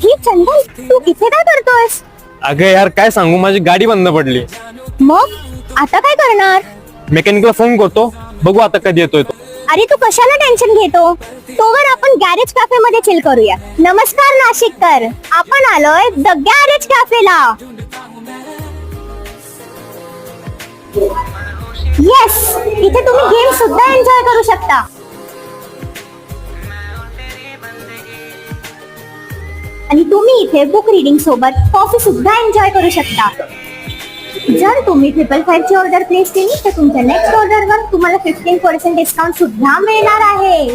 ही चंदन, तू इथे काय करतोयस? अगं यार काय सांगू, माझी गाडी बंद पडली. मग आता काय करणार? मेकॅनिकला फोन करतो, बघू आता कधी येतोय तो. अरे तू कशाला टेन्शन घेतो? तोवर आपण गॅरेज कॅफे मध्ये चिल करूया. नमस्कार नाशिककर, आपण आलोय द गॅरेज कॅफेला. येस, इथे तुम्ही गेम सुद्धा एन्जॉय करू शकता. आणि तुम्ही इथे बुक रीडिंग सोबत कॉफी सुद्धा एन्जॉय करू शकता. जर तुम्ही 555 ची ऑर्डर प्लेस केली तर तुमच्या नेक्स्ट ऑर्डरवर तुम्हाला 15% डिस्काउंट सुद्धा मिळणार आहे.